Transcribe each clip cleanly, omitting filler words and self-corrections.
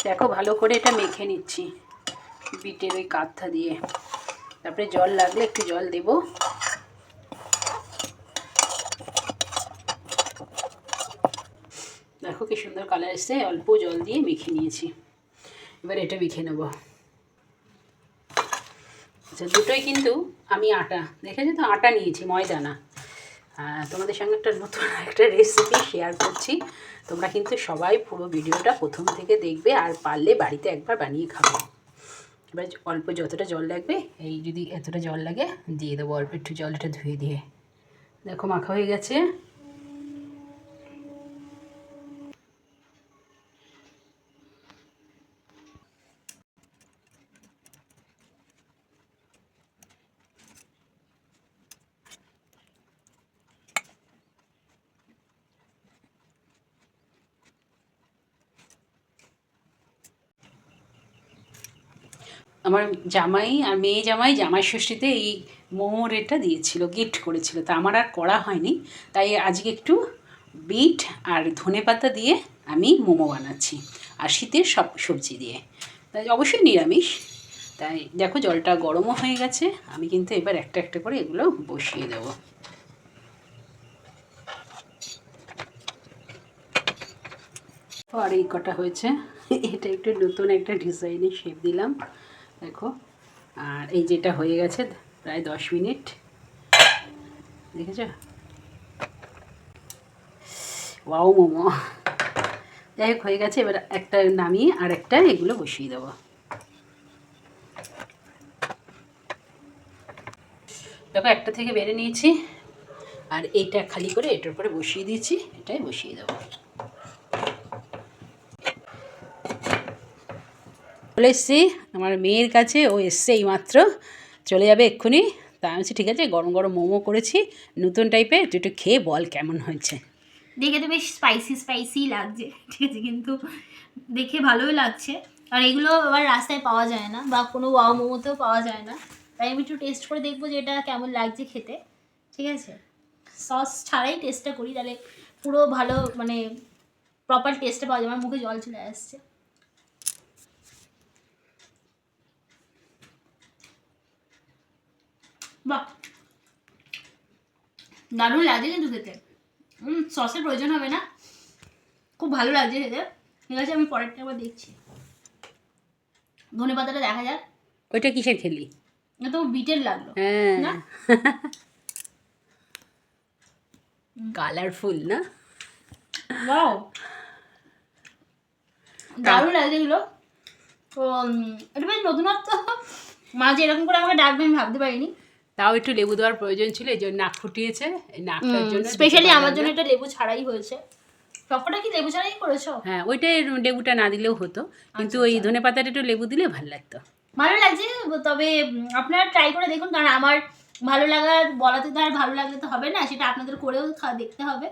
দেখো ভালো করে এটা মেখে নিচ্ছি বিটের ওই কাঁথা দিয়ে। তারপরে জল লাগলে একটু জল দেব। দেখো কি সুন্দর কালার এসছে, অল্প জল দিয়ে মেখে নিয়েছি। এবার এটা মেখে নেব। আচ্ছা, দুটোই কিন্তু আমি আটা, দেখেছো তো, আটা নিয়েছি, ময়দা না। তোমাদের সঙ্গে একটা রেসিপি শেয়ার করছি। তোমরা কিন্তু সবাই পুরো ভিডিওটা প্রথম থেকে দেখবে, আর পারলে বাড়িতে একবার বানিয়ে খাবে। এবার অল্প যতটা জল লাগবে, এই যদি এতটা জল লাগে দিয়ে দেবো অল্প একটু জল, এটা ধুয়ে দিয়ে। দেখো মাখা হয়ে গেছে। আমার জামাই আর মেয়ে জামাই জামাই ষষ্ঠীতে এই মোমোর এটা দিয়েছিল, গিফট করেছিল। তা আমার আর করা হয়নি, তাই আজকে একটু বিট আর ধনেপাতা দিয়ে আমি মোমো বানাচ্ছি, আর শীতের সব সবজি দিয়ে। তাই অবশ্যই নিরামিষ। তাই দেখো জলটা গরমও হয়ে গেছে, আমি কিন্তু এবার একটা একটা করে এগুলো বসিয়ে দেবো। আর এই কটা হয়েছে, এটা একটু নতুন একটা ডিজাইনের শেপ দিলাম দেখো। আর এই যেটা হয়ে গেছে প্রায় 10 মিনিট, দেখেছ? ওয়াও মোমো, যাই হোক হয়ে গেছে। এবার একটা নামিয়ে আর একটা এগুলো বসিয়ে দেবো। দেখো একটা থেকে বেড়ে নিয়েছি, আর এইটা খালি করে এটার উপরে বসিয়ে দিয়েছি, এটাই বসিয়ে দেবো। চলে এসছি আমার মেয়ের কাছে, ও এসছে এইমাত্র, চলে যাবে এক্ষুনি। তা আমি বলছি ঠিক আছে, গরম গরম মোমো করেছি নতুন টাইপের, তুই একটু খেয়ে বল কেমন হয়েছে। দেখে তো বেশ স্পাইসি স্পাইসি লাগছে, ঠিক আছে, কিন্তু দেখে ভালোই লাগছে। আর এগুলো আবার রাস্তায় পাওয়া যায় না, বা কোনো ওয়াও মোমোতেও পাওয়া যায় না। তাই আমি একটু টেস্ট করে দেখবো যে এটা কেমন লাগছে খেতে, ঠিক আছে। সস ছাড়াই টেস্টটা করি, তাহলে পুরো ভালো মানে প্রপার টেস্টটা পাওয়া যায়। আমার মুখে জল চলে আসছে। বাহ, দারুণ লাগছে কিন্তু খেতে। সসের প্রয়োজন হবে না, খুব ভালো লাগছে খেতে। ঠিক আছে, আমি পরেরটা আবার দেখছি। ধনেপাতাটা দেখা যাক। ওইটা কিসের খেলি? তো বিটের লাগলো, হ্যাঁ না কালারফুল না? ওয়াও, দারুণ লাগছে এগুলো। তো এটা বেশ নতুনত্ব, মাঝে এরকম করে আমাকে ডাকবে আমি ভাবতে পারিনি। তাও একটু লেবু দেওয়ার প্রয়োজন ছিল, এই জন্য নাক ফুটিয়েছে, এই নাকটার জন্য স্পেশালি আমার জন্য এটা লেবু ছাড়াই হয়েছে। সবকটা কি লেবু ছাড়াই করেছো? হ্যাঁ, ওইটাই লেবুটা না দিলেও হতো, কিন্তু ওই ধনেপাতাটা একটু লেবু দিলে ভালো লাগতো। ভালো লাগছে, তবে আপনারা ট্রাই করে দেখুন, কারণ আমার ভালো লাগা বলাতে তো আর ভালো লাগলে তো হবে না, সেটা আপনাদের করেও দেখতে হবে।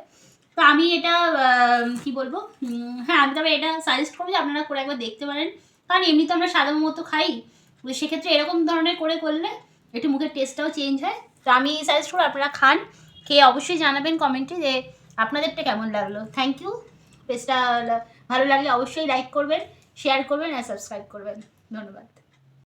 তো আমি এটা কি বলবো, হ্যাঁ আমি তবে এটা সাজেস্ট করবো যে আপনারা করে একবার দেখতে পারেন। কারণ এমনি তো আমরা সাদা মতো খাই, তো সেক্ষেত্রে এরকম ধরনের করে করলে একটু মুখের টেস্টটাও চেঞ্জ হয়। তো আমি সাজেস্ট করবো আপনারা খান, খেয়ে অবশ্যই জানাবেন কমেন্টে যে আপনাদেরটা কেমন লাগলো। Thank you. পেজটা ভালো লাগলে অবশ্যই লাইক করবেন, শেয়ার করবেন আর সাবস্ক্রাইব করবেন। ধন্যবাদ।